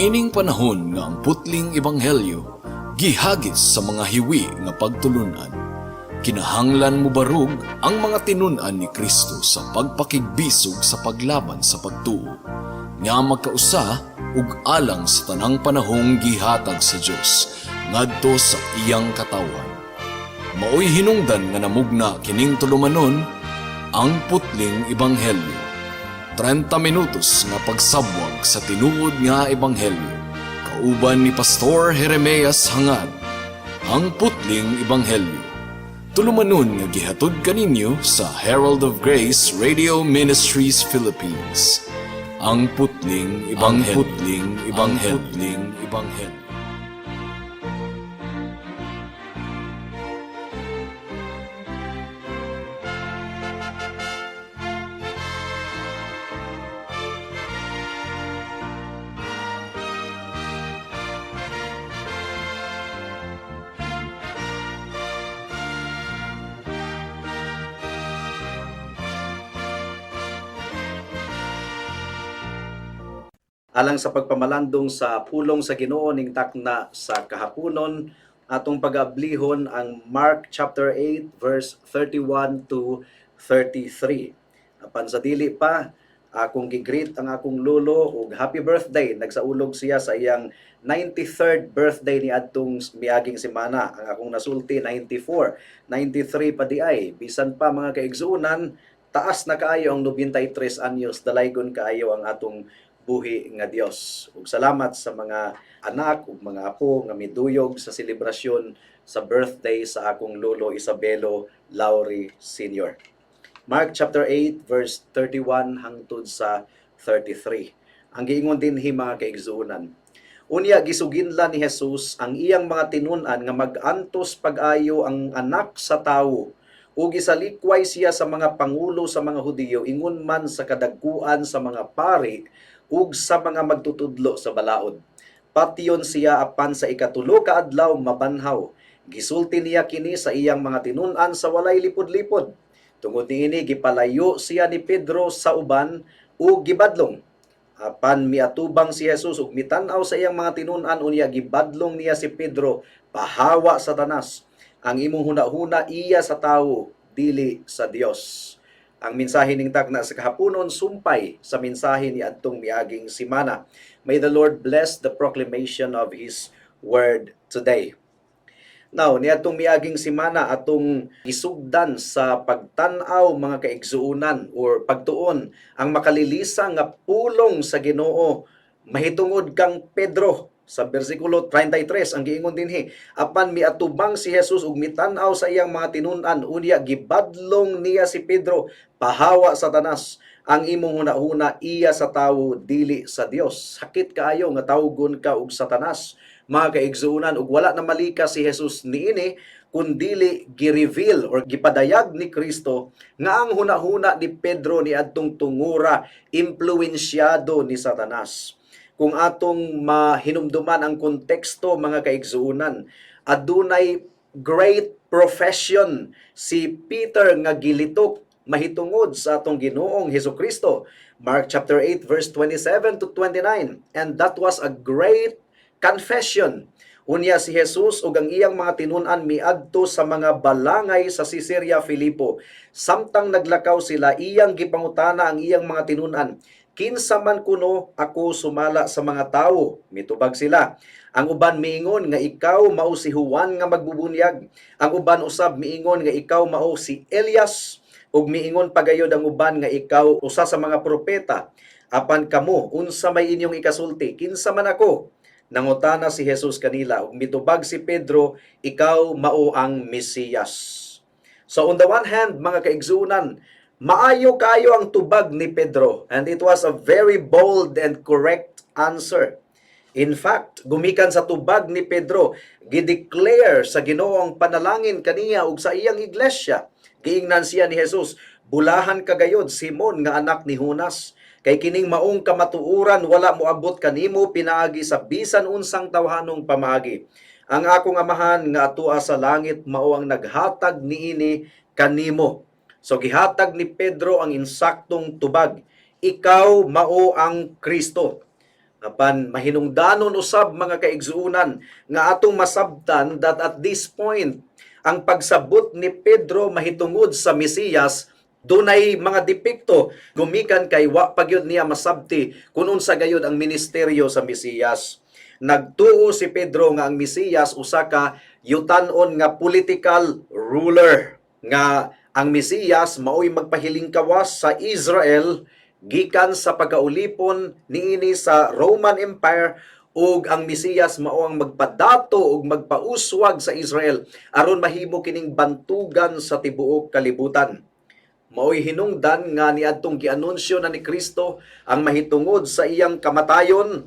Niining panahon nga ang putling ebanghelyo gihagis sa mga hiwi nga pagtulunan. Kinahanglan mo barug ang mga tinun-an ni Kristo sa pagpakigbisog sa paglaban sa pagtuo, nga magkausa ug alang sa tanang panahong gihatag sa Dios ngadto sa iyang katawan. Maoy hinungdan nga namugna kining tulumanon ang putling ebanghelyo. 30 minutos nga pagsabwag sa tinuod nga ebanghelyo. Kauban ni Pastor Jeremias Hangad, ang putling ebanghelyo. Tulumanon nga gihatod kaninyo sa Herald of Grace Radio Ministries Philippines. Ang putling ebanghelyo. Alang sa pagpamalandong sa pulong sa Ginoo ning takna sa kahaponon, atong pag-ablihon ang Mark chapter 8 verse 31 to 33. Apan sa dili pa, akong gigreet ang akong lolo ug happy birthday. Nagsaulog siya sa iyang 93rd birthday ni adtong miaging semana. Ang akong nasulti 94, 93 pa di ay. Bisan pa mga kaigsuonan, taas na kaayo ang 93 anyos, dalaygon kaayo ang atong buhi nga Dios. Ug salamat sa mga anak ug mga apo nga miduyog sa selebrasyon sa birthday sa akong lolo Isabelo Lauri Sr. Mark chapter 8 verse 31 hangtod sa 33. Ang giingon dinhi mga kaigsuonan. Unya gisuginla ni Jesus ang iyang mga tinun-an nga mag-antos pag-ayo ang anak sa tawo ug gisalikway siya sa mga pangulo sa mga Hudiyo ingon man sa kadagkuan sa mga pari ug sa mga magtutudlo sa balaod. Patyon siya apan sa ikatulo ka adlaw mabanhaw. Gisulti niya kini sa iyang mga tinun-an sa walay lipod-lipod. Tungod niini gipalayo siya ni Pedro sa uban ug gibadlong. Apan miatubang si Jesus ug mitan-aw sa iyang mga tinun-an unya gibadlong niya si Pedro, pahawa Satanas. Ang imong hunahuna iya sa tawo, dili sa Dios. Ang mensahe ning tagna sa kahaponon sumpay sa mensahe ni adtong miaging semana. May the Lord bless the proclamation of His word today. Now, ni adtong miaging semana atong isugdan sa pagtan-aw mga kaigsuonan or pagtuon ang makalilisa nga pulong sa Ginoo mahitungod kang Pedro. Sa bersikulo 33 ang giingon dinhi, apan miatubang si Jesus ug mitan-aw sa iyang mga tinun-an unya gibadlong niya si Pedro, pahawa Satanas. Ang imong hunahuna iya sa tawo, dili sa Dios. Sakit kaayo nga tawgon ka og Satanas, mga kaigsuonan, ug wala na malika si Jesus niini kundili gi-reveal or gipadayag ni Kristo nga ang hunahuna ni Pedro ni adtong tungura impluwensyado ni Satanas. Kung atong mahinumduman ang konteksto mga kaigsuonan, adunay great profession si Peter nga gilitok mahitungod sa atong Ginoong Hesukristo. Mark chapter 8 verse 27 to 29. And that was a great confession. Unya si Jesus ug ang iyang mga tinun-an miadto sa mga balangay sa Caesarea Philippo. Samtang naglakaw sila, iyang gipangutana ang iyang mga tinun-an, kinsa man kuno ako sumala sa mga tawo? Mitubag sila. Ang uban miingon nga ikaw mao si Juan nga magbubunyag. Ang uban usab miingon nga ikaw mao si Elias. Ug miingon pagayod ang uban nga ikaw usa sa mga propeta. Apan kamo, unsa may inyong ikasulti? Kinsa man ako? Nangutana si Jesus kanila ug mitubag si Pedro, ikaw mao ang Mesiyas. So on the one hand, mga kaigsuonan, maayo kayo ang tubag ni Pedro, and it was a very bold and correct answer. In fact, gumikan sa tubag ni Pedro, gideclare sa Ginoo ang panalangin kaniya ug sa iyang iglesia. Giingnan siya ni Jesus, bulahan kagayod Simon nga anak ni Jonas, kay kining maong kamatuoran wala moabot kanimo pinaagi sa bisan unsang tawhanong pamaagi. Ang akong amahan nga atua sa langit mao ang naghatag niini kanimo. So gihatag ni Pedro ang insaktong tubag, ikaw mao ang Kristo. Apan mahinungdanon usab mga kaigsuunan nga atong masabtan that at this point ang pagsabot ni Pedro mahitungod sa Mesiyas dunay mga depekto gumikan kay wa pagyud niya masabti kun unsa gayud ang ministeryo sa Mesiyas. Nagtuo si Pedro nga ang Mesiyas usa ka yutan-on nga political ruler, nga ang Mesiyas mao'y magpahiling kawas sa Israel gikan sa pagkaulipon niini sa Roman Empire, ug ang Mesiyas mao ang magpadato ug magpauswag sa Israel aron mahimo kining bantugan sa tibuok kalibutan. Mao'y hinungdan nga niadtong gianunsyo na ni Kristo ang mahitungod sa iyang kamatayon,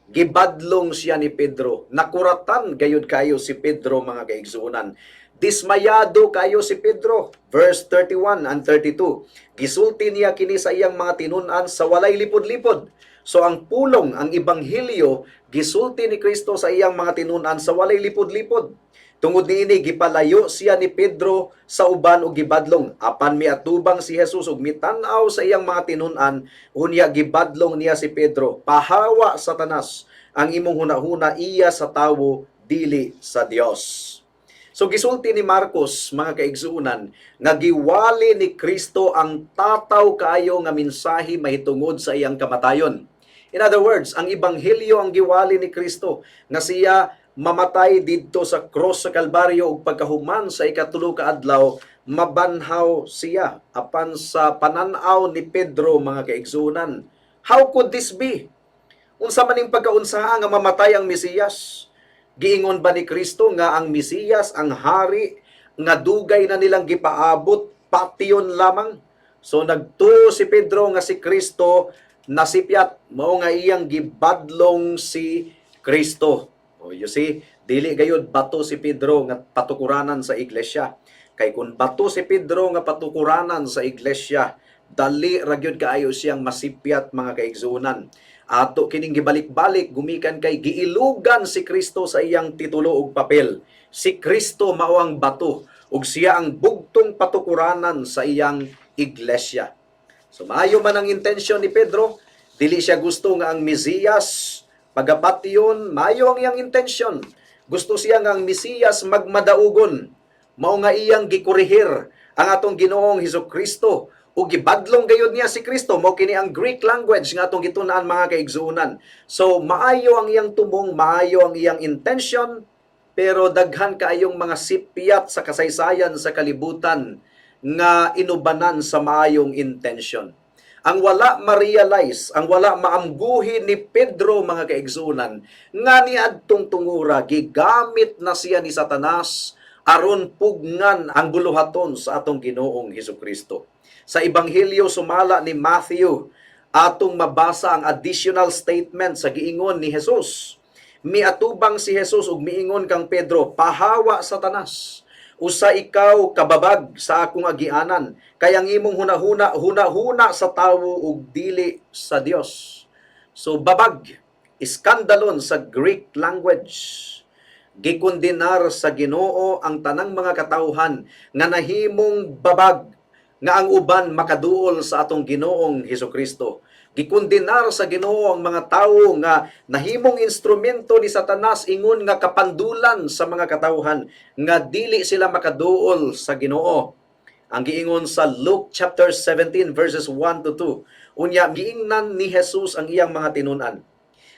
gibadlong siya ni Pedro. Nakuratan gayud kayo si Pedro mga kaigsuonan. Dismayado kayo si Pedro. Verse 31 and 32. Gisulti niya kini sa iyang mga tinun-an sa walay lipod-lipod. So ang pulong, ang ebanghelyo, gisulti ni Kristo sa iyang mga tinun-an sa walay lipod-lipod. Tungod niini gipalayo siya ni Pedro sa uban ug gibadlong. Apan miatubang si Jesus ug mitanaw sa iyang mga tinun-an, unya gibadlong niya si Pedro, "Pahawa Satanas, ang imong hunahuna iya sa tawo dili sa Dios." So gisulti ni Marcos mga kaigsuunan nga giwali ni Kristo ang tataw kaayo nga mensahe mahitungod sa iyang kamatayon. In other words, ang ebanghelyo ang giwali ni Kristo nga siya mamatay didto sa cross sa Kalbaryo ug pagkahuman sa ikatulo ka adlaw mabanhaw siya apan sa pananaw ni Pedro mga kaigsuunan. How could this be? Unsa maning pagkaunsaha nga mamatay ang Mesiyas? Giingon ba ni Kristo nga ang Mesiyas, ang hari, nga dugay na nilang gipaabot, patyon lamang? So nagtuo si Pedro nga si Kristo nasipyat, mao nga iyang gibadlong si Kristo. O you see, dili gayud bato si Pedro nga patukuranan sa iglesia. Kay kung bato si Pedro nga patukuranan sa iglesia, dali ra gyud kaayo siyang masipyat mga kaigsuonan. Ato kining gibalik-balik gumikan kay giilugan si Kristo sa iyang titulo ug papel. Si Kristo mao ang bato ug siya ang bugtong patukuranan sa iyang iglesia. So maayo man ang intensyon ni Pedro, dili siya gusto nga ang Mesiyas pagapatyon, maayo ang iyang intensyon. Gusto siya nga ang Mesiyas magmadaugon. Mao nga iyang gikurihir ang atong Ginoong Hesukristo. O gibadlong gayud niya si Kristo, mao kini ang Greek language nga atong gitun-an mga kaigsuonan. So maayo ang iyang tumong, maayo ang iyang intention, pero daghan kaayong mga sipyat sa kasaysayan sa kalibutan nga inubanan sa maayong intention. Ang wala ma-realize, ang wala maamguhi ni Pedro mga kaigsuonan, nga niadtong tungura gigamit na siya ni Satanas aron pugngan ang buluhaton sa atong Ginoong Hesukristo. Sa Ebanghelyo sumala ni Matthew, atong mabasa ang additional statement sa giingon ni Jesus. Miatubang si Jesus ug miingon kang Pedro, "Pahawa Satanas, usa ikaw kababag sa akong agianan, kay ang imong hunahuna sa tawo ug dili sa Dios." So babag, iskandalon sa Greek language. Gikondenar sa Ginoo ang tanang mga katawhan nga nahimong babag nga ang uban makaduol sa atong Ginoong Hesukristo. Gikondenar sa Ginoo ang mga tawo nga nahimong instrumento ni Satanas ingon nga kapandulan sa mga katawhan nga dili sila makaduol sa Ginoo. Ang giingon sa Luke chapter 17 verses 1 to 2. Unya giingnan ni Jesus ang iyang mga tinun-an.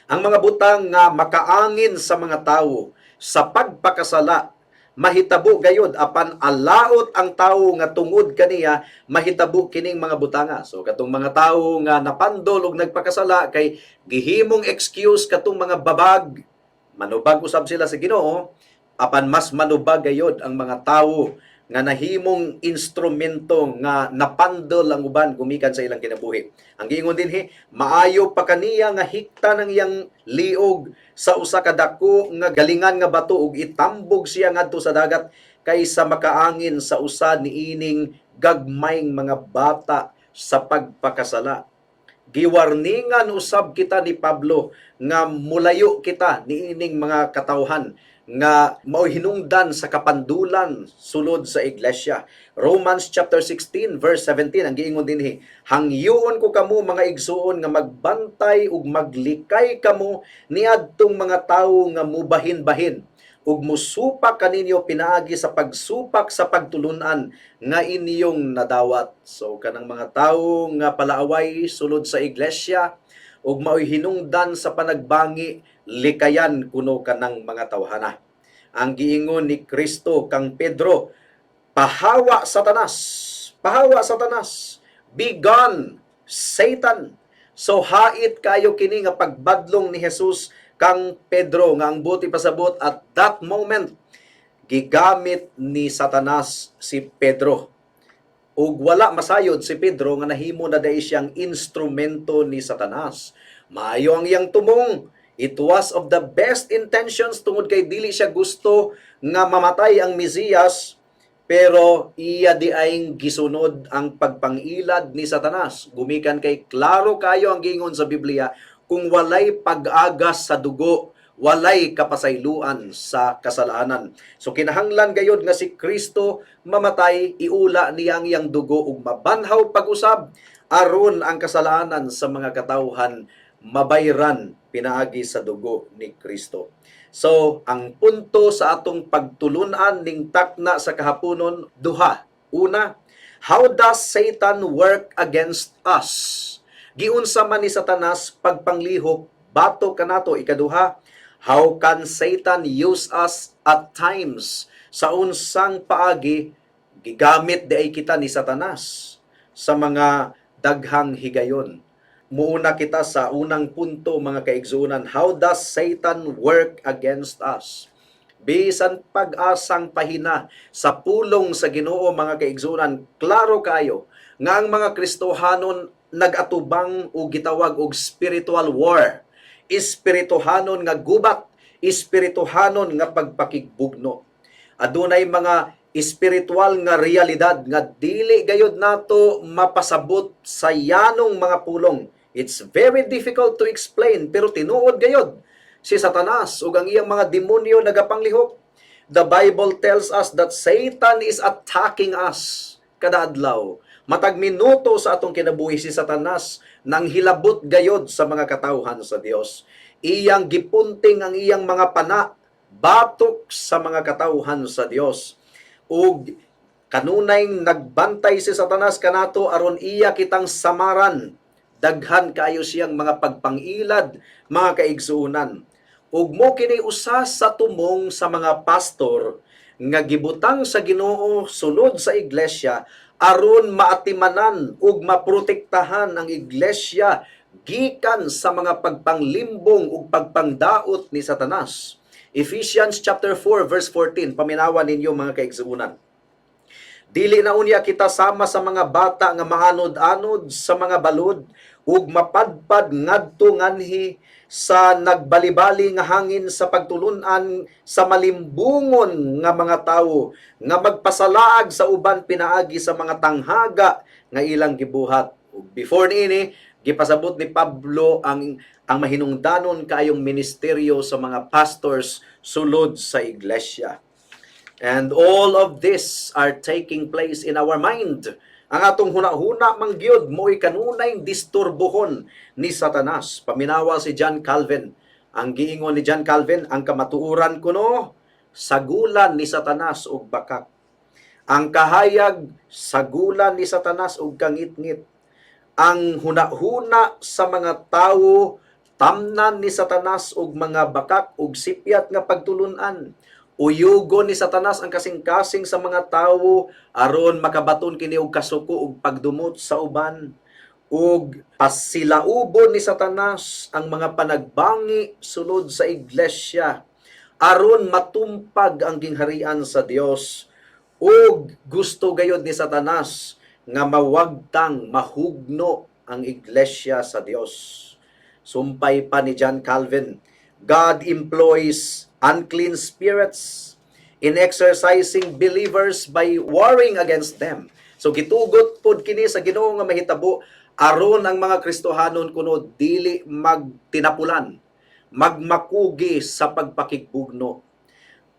Ang mga butang nga makaangin sa mga tawo sa pagpakasala mahitabo gayud apan alaot ang tawo nga tungod kaniya mahitabo kining mga butanga. So katong mga tawo nga napandol ug nagpakasala kay gihimong excuse katong mga babag, manubag usab sila sa Ginoo, apan mas manubag gayud ang mga tawo nga nahimong instrumento nga napandol ang uban gumikan sa ilang kinabuhi. Ang giingon dinhi, maayo pa kaniya nga hikta ng iyang liog sa usa ka dako nga galingan nga bato ug itambog siya ngadto sa dagat kaysa makaangin sa usa niining gagmayng mga bata sa pagpakasala. Giwarningan usab kita ni Pablo nga mulayo kita niining mga katawhan nga mao hinungdan sa kapandulan sulod sa iglesia. Romans chapter 16 verse 17 ang giingon dinhi, hangyoon ko kamo mga igsuon nga magbantay ug maglikay kamo niadtong mga tawo nga mubahin-bahin ug musupak kaninyo pinaagi sa pagsupak sa pagtulunan nga inyong nadawat. So kanang mga tawo nga palaaway sulod sa iglesia ug mao'y hinungdan sa panagbangi, likayan kuno kanang mga tawhana. Ang giingon ni Kristo kang Pedro, pahawa Satanas, be gone, Satan. So hait kayo kini nga pagbadlong ni Jesus kang Pedro nga ang buti pasabot at that moment gigamit ni Satanas si Pedro. Ug wala masayod si Pedro nga nahimo na dai siyang instrumento ni Satanas. Maayo ang iyang tumong. It was of the best intentions tungod kay dili siya gusto nga mamatay ang Mesiyas, pero iya di aing gisunod ang pagpangilad ni Satanas. Gumikan kay klaro kayo ang gingon sa Biblia, kung walay pag-agas sa dugo, walay kapasayloan sa kasalanan. So kinahanglan gayud nga si Kristo mamatay, iula niya ang iyang dugo ug mabanhaw pag-usab aron ang kasalanan sa mga katawhan mabayran pinaagi sa dugo ni Kristo. So ang punto sa atong pagtulunan ning takna sa kahaponon duha. Una, how does Satan work against us? Giunsa man ni Satanas pagpanglihok bato kanato. Ikaduha, how can Satan use us at times? Sa unsang paagi gigamit diay kita ni Satanas sa mga daghang higayon. Muuna kita sa unang punto mga kaigsunan, how does Satan work against us? Bisan pag-asang pahina sa pulong sa Ginoo mga kaigsunan, klaro kayo nga ang mga Kristohanon nagatubang o gitawag og spiritual war. Espirituhanon nga gubat, espirituhanon nga pagpakigbugno. Adunay mga espiritual nga realidad nga dili gayud nato mapasabot sa yanong mga pulong. It's very difficult to explain, pero tinuod gayud si Satanas ug ang iyang mga demonyo nagapanglihok. The Bible tells us that Satan is attacking us kada adlaw. Matag minuto sa atong kinabuhi si Satanas nang hilabot gayod sa mga katawhan sa Dios. Iyang gipunting ang iyang mga pana batok sa mga katawhan sa Dios. Ug kanunay nagbantay si Satanas kanato aron iya kitang samaran. Daghan kayo siyang mga pagpangilad, mga kaigsuunan. Ug mo kini usa sa tumong sa mga pastor nga gibutang sa Ginoo sulod sa iglesia aron maatimanan ug maprotektahan ang iglesia gikan sa mga pagpanglimbong ug pagpangdaot ni Satanas. Ephesians chapter 4 verse 14, paminawan ninyo mga kaigsuunan. Dili na unya kita sama sa mga bata nga maanod-anod sa mga balod ug mapadpad ngadto nganhi sa nagbalibali nga hangin sa pagtulunan sa malimbungon nga mga tawo nga magpasalaag sa uban pinaagi sa mga tanghaga nga ilang gibuhat. Before niini gipasabot ni Pablo ang mahinungdanon kaayong ministeryo sa mga pastors sulod sa iglesia. And all of this are taking place in our mind. Ang atong huna-huna mangyod mo'y kanunay disturbohon ni Satanas. Paminawa si John Calvin. Ang giingon ni John Calvin, ang kamatuuran kuno sagulan ni Satanas og bakak. Ang kahayag sagulan ni Satanas og kangit-ngit. Ang huna-huna sa mga tawo tamnan ni Satanas og mga bakak og sipyat nga pagtulunan. Uyugon ni Satanas ang kasing-kasing sa mga tawo aron makabaton kini og kasuko ug pagdumot sa uban. Ug pasilaubon ni Satanas ang mga panagbangi sulod sa iglesia aron matumpag ang gingharian sa Dios. Ug gusto gayud ni Satanas nga mawagtang mahugno ang iglesia sa Dios. Sumpay pa ni John Calvin, God employs unclean spirits in exercising believers by warring against them. So gitugot pod kini sa Ginoo nga mahitabo aron ang mga Kristohanon kuno dili magtinapulan, magmakugi sa pagpakigbugno.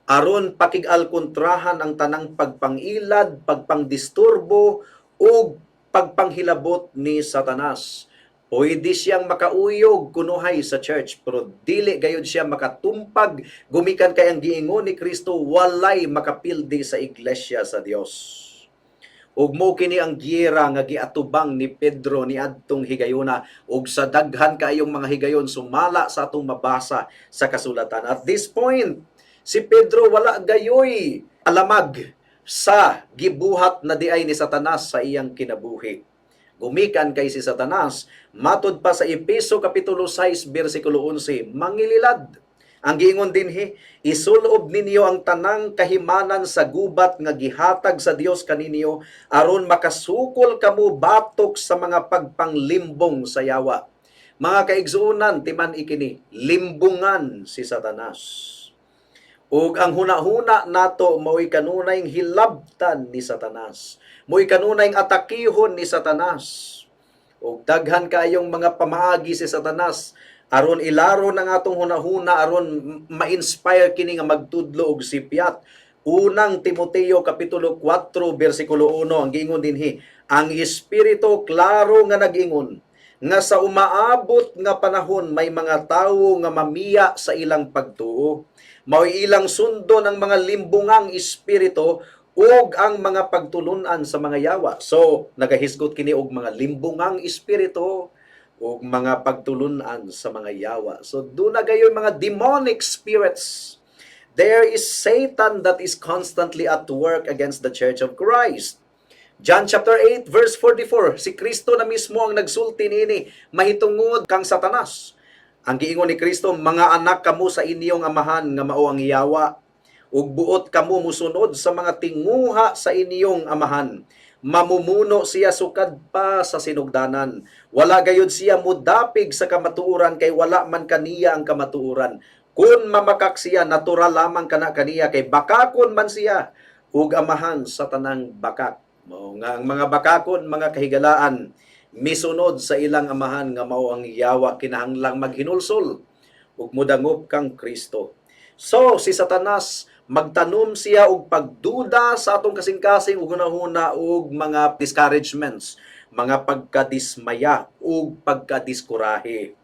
aron pakig-alkontrahan ang tanang pagpangilad, pagpangdisturbo o pagpanghilabot ni Satanas. Pwede siyang makauyog kunuhay sa church, pero dili gayud siya makatumpag gumikan kay ang giingon ni Kristo, walay makapildi sa iglesia sa Dios. Ug mo kini ang giyera nga giatubang ni Pedro ni adtong higayuna, ug sa daghan kaayong mga higayon sumala sa atong mabasa sa kasulatan. At this point, si Pedro wala gayoy alamag sa gibuhat na diay ni Satanas sa iyang kinabuhi. Gumikan kay si Satanas, matud pa sa Efeso Kapitulo 6, versikulo 11, mangililad. Ang giingon dinhi, isulob ninyo ang tanang kahimanan sa gubat nga gihatag sa Dios kaninyo aron makasukol kamo batok sa mga pagpanglimbong sa yawa. Mga kaigsuonan, timan ikini, limbungan si Satanas. Ug ang huna-huna nato mao'y kanunayng hilabtan ni Satanas. Mo'y kanunayng atakihon ni Satanas. Ug daghan kayong mga pamaagi si Satanas aron ilaro ng atong hunahuna aron ma-inspire kini nga magtudlo og sipyat. Unang Timoteo Kapitulo 4 versikulo 1 ang giingon dinhi, ang espiritu klaro nga nag-ingon nga sa umaabot nga panahon may mga tawo nga mamiya sa ilang pagtuo. Mao'y ilang sundo ng mga limbungang espiritu ug ang mga pagtulunan sa mga yawa. So, nagahisgot kini og mga limbungang espiritu ug mga pagtulunan sa mga yawa. So, doon na gayon mga demonic spirits. There is Satan that is constantly at work against the Church of Christ. John chapter 8 verse 44, si Kristo na mismo ang nagsulti niini, mahitungod kang Satanas. Ang giingon ni Kristo, mga anak kamo sa inyong amahan nga mao ang yawa, ug buot kamo musunod sa mga tinguha sa inyong amahan. Mamumuno siya sukad pa sa sinugdanan. Wala gayud siya mudapig sa kamatuoran kay wala man kaniya ang kamatuoran. Kun mamakak siya, natural lamang kana kaniya kay bakakon man siya ug amahan sa tanang bakak. Mao nga ang mga bakakon, mga kahigalaan, misunod sa ilang amahan nga mao ang yawa, kinahanglang maghinulsol ug mudangop kang Kristo. So si Satanas magtanom siya og pagduda sa atong kasing-kasing ug hunahuna og mga discouragements, mga pagkadismaya ug pagkadiskurahe.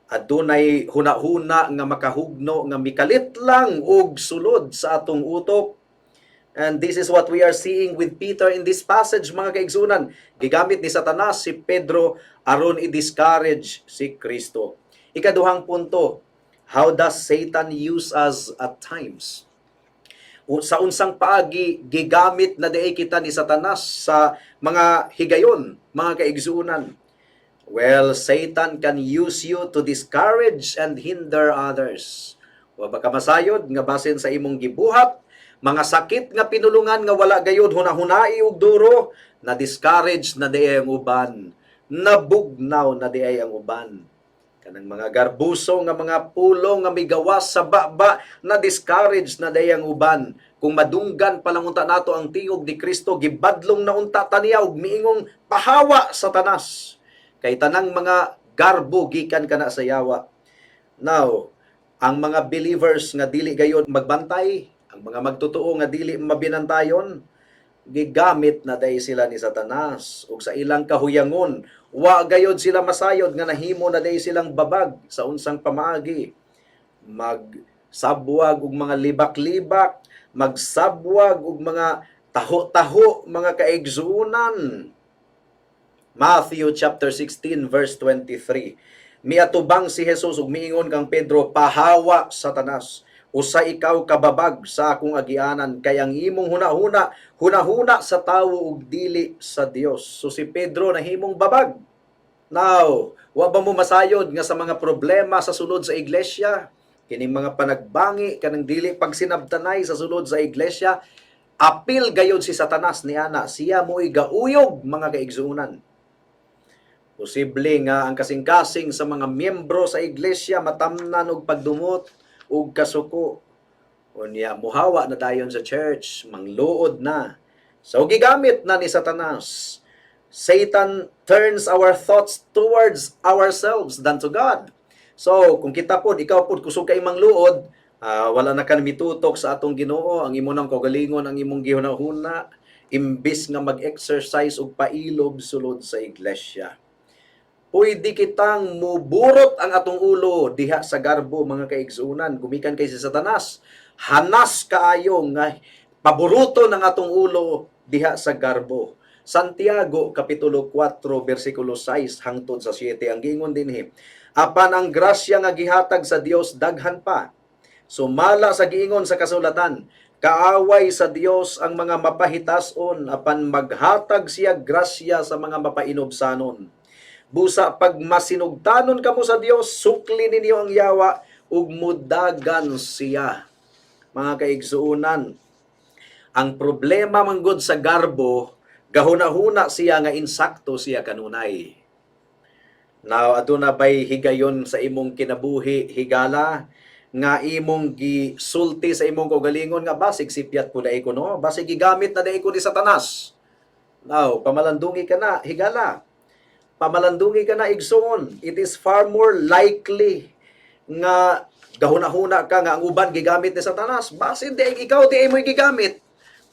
Adunay hunahuna nga makahugno nga mikalit lang og sulod sa atong utok. And this is what we are seeing with Peter in this passage, mga kaigsunan. Gigamit ni Satanas si Pedro aron i-discourage si Kristo. Ikaduhang punto, how does Satan use us at times? Sa unsang paagi, gigamit na diay kita ni Satanas sa mga higayon, mga kaigsunan. Well, Satan can use you to discourage and hinder others. Wa ba ka masayod nga basin sa imong gibuhat, mga sakit nga pinulungan nga wala gayud hunahunai og duro, na discourage na diay ang uban, nabugnaw na diay ang uban. Kanang mga garbuso nga mga pulo nga migawas sa baba, na discourage na diay ang uban. Kung madunggan pa lang unta nato ang tingog ni Kristo, gibadlong na unta taniya og miingong pahawa Satanas. Kay tanang mga garbo gikan kana sa yawa. Now, ang mga believers nga dili gayon magbantay, ang mga magtotoo nga dili mabinantayon, gigamit na day sila ni Satanas ug sa ilang kahuyangon, wa gayod sila masayod nga nahimo na day silang babag sa unsang pamaagi. Magsabwag og mga libak-libak, magsabwag og mga taho-taho, mga kaigsuonan. Matthew chapter 16 verse 23. Miatubang si Jesus ug miingon kang Pedro, pahawa Satanas, usa ikaw kababag sa akong agianan, kay ang imong hunahuna sa tawo ug dili sa Dios. So si Pedro nahimong babag. Now, wa ba mo masayod nga sa mga problema sa sulod sa iglesia? Kining mga panagbangi kanang dili pagsinabtanay sa sulod sa iglesia, apil gayod si Satanas niana, siya mo'y gauyog, mga kaigsuonan. Posible nga ang kasing-kasing sa mga miyembro sa iglesia matamnan og pagdumot ug kasuko. Unya muhawa na dayon sa church, mangluod na. So gigamit na ni Satanas. Satan turns our thoughts towards ourselves than to God. So kung kita pod, ikaw pod kusog kay mangluod, Wala na kan mitutok sa atong Ginoo, ang imo nang kaugalingon ang imong gihunahuna imbis nga mag-exercise og pailob sulod sa iglesia. Pwede kitang muburot ang atong ulo diha sa garbo, mga kaigsunan, gumikan kay si Satanas. Hanas kaayo nga paburuto ng atong ulo diha sa garbo. Santiago kapitulo 4 bersikulo 6 hangtod sa 7 ang giingon dinhi, apan ang grasya nga gihatag sa Dios daghan pa. Sumala sa giingon sa kasulatan, kaaway sa Dios ang mga mapahitason apan maghatag siya grasya sa mga mapainobsanon. Busa pag masinugtanon kamo sa Dios, sukli ninyo ang yawa ug mudagan siya. Mga kaigsuunan, ang problema manggod sa garbo, gahuna-huna siya nga insakto siya kanunay. Now, aduna bay higayon sa imong kinabuhi, higala, nga imong gisulti sa imong kaugalingon nga basig sipyat po daay ko, no? Basig gigamit na daay ko ni Satanas. Now, pamalandungi ka na, higala. Pamalandungi ka na, igsoon. It is far more likely nga gahuna-huna ka nga ang uban gigamit ni Satanas. Basin di ikaw di mo gigamit.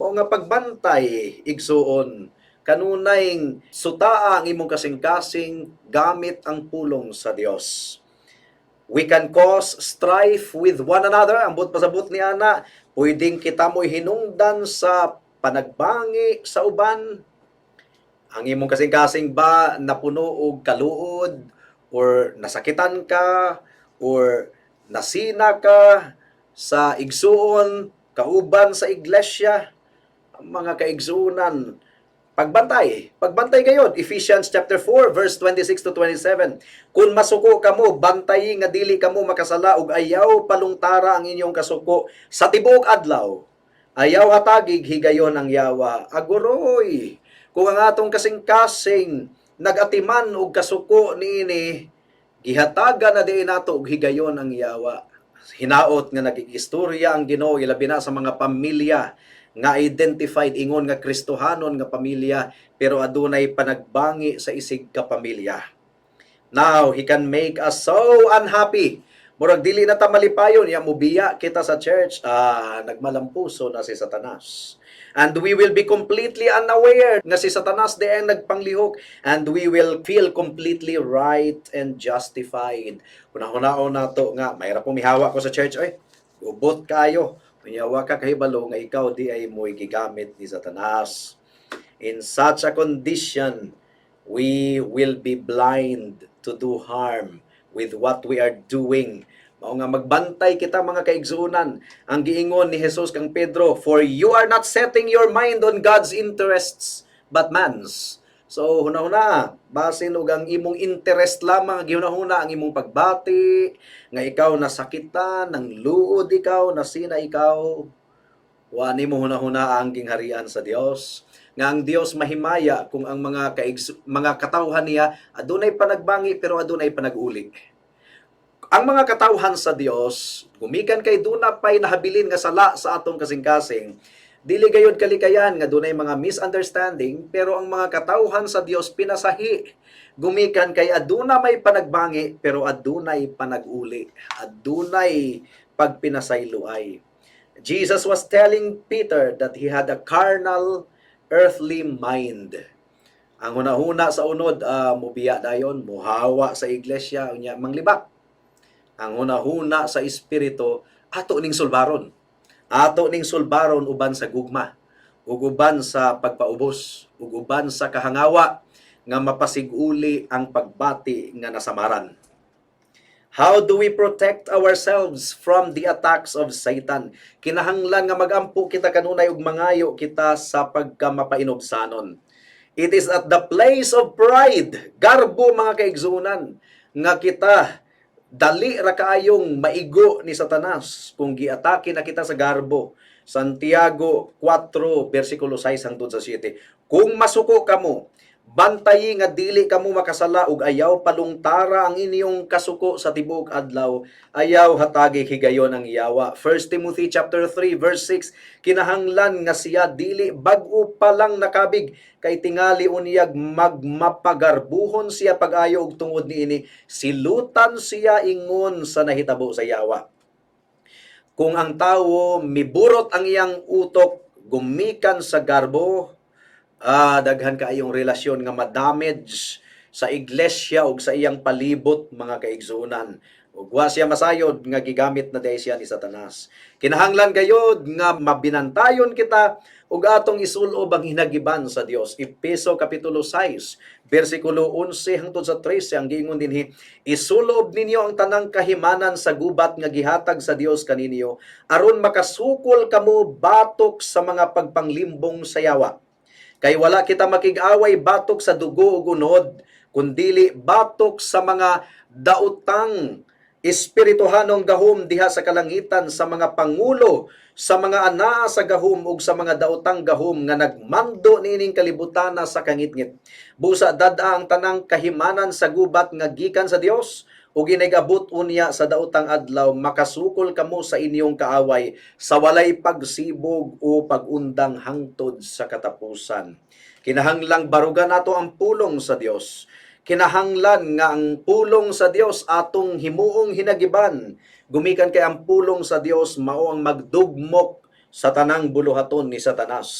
O nga pagbantay, igsoon. Kanunay sutaa ang imong kasing-kasing gamit ang pulong sa Dios. We can cause strife with one another. Ambot pasabot ni ana, pwedeng kita mo'y hinungdan sa panagbangi sa uban. Ang imong kasing-kasing ba napuno og kaluod or nasakitan ka or nasina ka sa igsuon kauban sa iglesia, mga kaigsuunan, pagbantay gayud. Ephesians chapter 4 verse 26 to 27. Kung masuko kamo, bantayi nga dili kamo makasala ug ayaw palungtara ang inyong kasuko sa tibuok adlaw. Ayaw hatagig higayon ang yawa. Aguroy, kung ang atong kasing-kasing nagatiman og kasuko niini, gihatagan na diin nato og higayon ang yawa. Hinaot nga nagikistorya ang Ginoo ilabi na sa mga pamilya nga identified ingon nga Kristohanon nga pamilya pero adunay panagbangi sa isig ka pamilya. Now, he can make us so unhappy. Murag dili na ta malipayon, ya mubiya kita sa church, nagmalampuso na si Satanas. And we will be completely unaware nga si Satanas di ang nagpanglihok, and we will feel completely right and justified. Hunahunao na to nga, mayra pumihawa ko sa church, ay, ubot kayo. Kunyawa ka kahibalo nga ikaw di ay mo'y gigamit ni Satanas. In such a condition, we will be blind to do harm with what we are doing. Mao nga magbantay kita, mga kaigsuunan. Ang giingon ni Jesus kang Pedro, for you are not setting your mind on God's interests, but man's. So, hunahuna, basin og ang imong interest lamang, gihunahuna ang imong pagbati, nga ikaw nasakitan, nang luod ikaw, nasina ikaw, wani mo hunahuna ang gingharian sa Dios. Nga ang Dios mahimaya kung ang mga katawhan niya adunay panagbangi pero adunay panag-uli. Ang mga katawhan sa Dios, gumikan kay duna pay nahabilin nga sala sa atong kasing-kasing, dili gayud kalikayan nga dunay mga misunderstanding, pero ang mga katawhan sa Dios pinasahi. Gumikan kay aduna may panagbangi, pero adunay panag-uli. Adunay pagpinasayloay. Jesus was telling Peter that he had a carnal, earthly mind. Ang hunahuna sa unod, mubiya dayon, muhawa sa iglesia, unya manglibak. Ang hunahuna sa espiritu, ato ning sulbaron. Ato ning sulbaron uban sa gugma, ug uban sa pagpaubos, ug uban sa kahangawa nga mapasiguli ang pagbati nga nasamaran. How do we protect ourselves from the attacks of Satan? Kinahanglan nga magampo kita kanunay ug mangayo kita sa pagkamapainobsanon. It is at the place of pride, garbo, mga kaigsunan, nga kita dali ra kaayong maigo ni Satanas kung giatake na kita sa garbo. Santiago 4 bersikulo 6 hangtod sa 7. Kung masuko kamo, bantayi nga dili kamo makasala ug ayaw palungtara ang inyong kasuko sa tibuok adlaw, ayaw hatagi higayon ang yawa. 1 Timothy chapter 3 verse 6, kinahanglan nga siya dili bag-o pa lang nakabig, kay tingali unyag magmapagarbuhon siya pag-ayo og tungod niini, silutan siya ingon sa nahitabo sa yawa. Kung ang tawo miburot ang iyang utok, gumikan sa garbo, daghan kaayong relasyon nga ma-damage sa iglesia ug sa iyang palibot, mga kaigsunan. Ug wa siya masayod nga gigamit na day siya ni Satanas. Kinahanglan gayod nga mabinantayon kita ug atong isulob ang hinagiban sa Dios. Efeso kapitulo 6 bersikulo 11 hangtod sa 13 ang giingon dinhi, isulob ninyo ang tanang kahimanan sa gubat nga gihatag sa Dios kaninyo aron makasukol kamo batok sa mga pagpanglimbong sa yawa. Kay wala kita makig-away batok sa dugo ug unod, kundili batok sa mga daotang espirituhanong gahom diha sa kalangitan, sa mga pangulo, sa mga ana sa gahom ug sa mga daotang gahom nga nagmando niining kalibutan sa kangitngit. Busa dad-a ang tanang kahimanan sa gubat nga gikan sa Dios ug ginagabot unya sa daotang adlaw makasukol kamo sa inyong kaaway sa walay pagsibog o pagundang hangtod sa katapusan. Kinahanglang barugan nato ang pulong sa Dios. Kinahanglan nga ang pulong sa Dios atong himuong hinagiban. Gumikan kay ang pulong sa Dios mao ang magdugmok sa tanang buluhaton ni Satanas.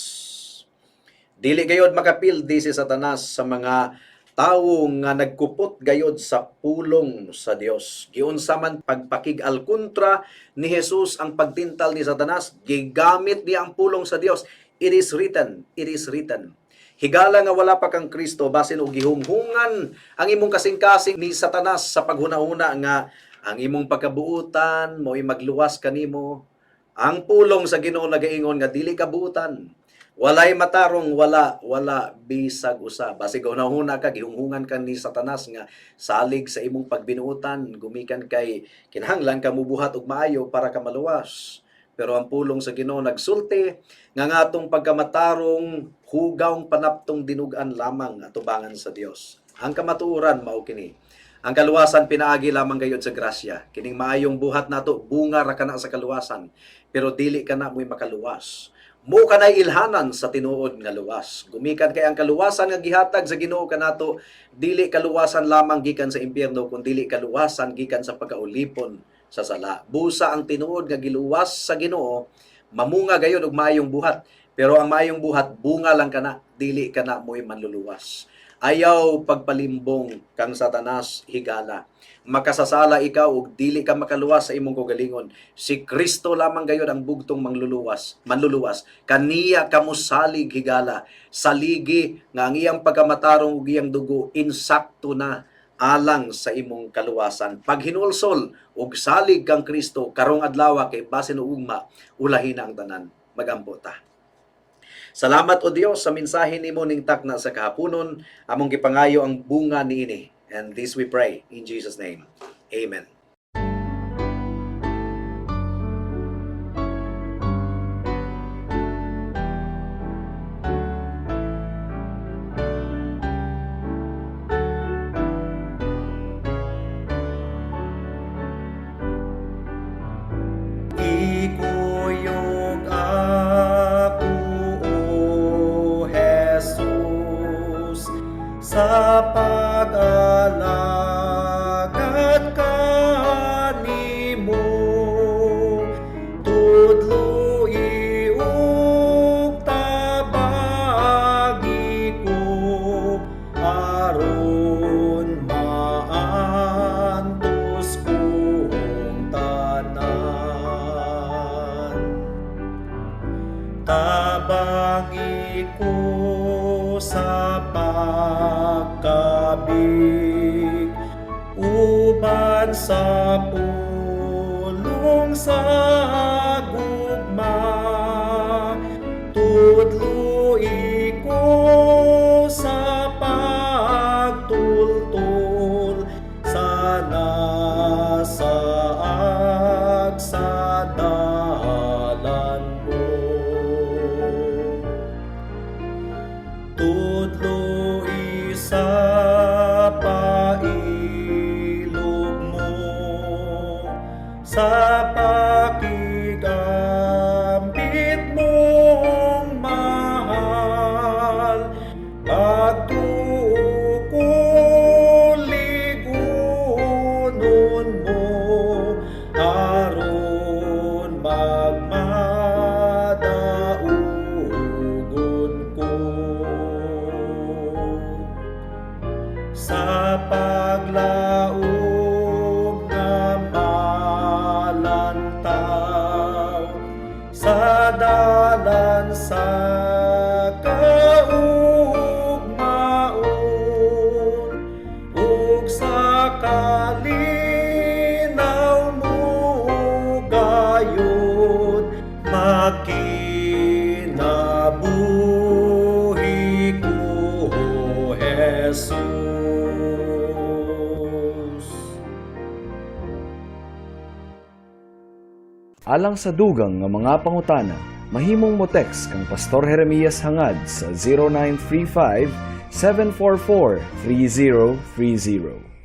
Dili gayod makapildi si Satanas sa mga tawo nga nagkupot gayod sa pulong sa Dios. Giunsa man pagpakig-al kontra ni Jesus ang pagtintal ni Satanas, gigamit niya ang pulong sa Dios. It is written, it is written. Higala nga wala pa kang Kristo, basin og gihunghungan ang imong kasing-kasing ni Satanas sa paghuna-huna nga ang imong pagkabuutan mo'y magluwas kanimo. Ang pulong sa Ginoo nagaingon nga dili kabuutan. Walay matarong, wala bisag usa. Basig hunahuna ka, gihunghungan ka ni Satanas nga salig sa imong pagbinuutan, gumikan kay kinahanglan ka mubuhat og maayo para ka maluwas. Pero ang pulong sa Ginoo nagsulti nga ngatong pagkamatarong hugawng panaptong dinugan lamang atubangan sa Dios. Ang kamatuoran mao kini. Ang kaluwasan pinaagi lamang gayud sa grasya. Kining maayong buhat nato bunga ra kana sa kaluwasan, pero dili kana mo'y makaluwas. Mo kanay ilhanan sa tinuod nga luwas. Gumikan kay ang kaluwasan nga gihatag sa Ginoo kanato, dili kaluwasan lamang gikan sa impyerno, kundi dili kaluwasan gikan sa pagkaulipon sa sala. Busa ang tinuod nga giluwas sa Ginoo, mamunga gayud og maayong buhat. Pero ang maayong buhat bunga lang kana, dili kana mo'y manluluwas. Ayaw pagpalimbong kang Satanas higala. Makasasala ikaw ug dili ka makaluwas sa imong kaugalingon. Si Kristo lamang gayud ang bugtong manluluwas. Kaniya kamo salig higala. Saligi nga ang iyang pagkamatarong ug iyang dugo insakto na alang sa imong kaluwasan. Pag hinulsol ug salig kang Kristo karong adlaw kay basin ugma ulahin ang tanan. Magampo ta. Salamat o Dios sa mensahe nimo ning takna sa kahaponon, among gipangayo ang bunga niini. And this we pray in Jesus' name. Amen. Ikuyog ako, O Jesus, sa pag-alagad kanimo, tudlo iug tabagi ko, aron maantos kong tanan. Tabangi ko sa pagkabig, uban sa pulong sa gugma, tudlo ko sa pagtultol, sana saag sa dalan mo. Tudlo isa pailog mo sa pakig laom nga malantaw sa dalan sa kaugmaon ug sa kalinaw mo gayud makinabuhi ko Jesus. Alang sa dugang nga mga pangutana, mahimong mo text kang Pastor Jeremias hangad sa 0935 744 3030.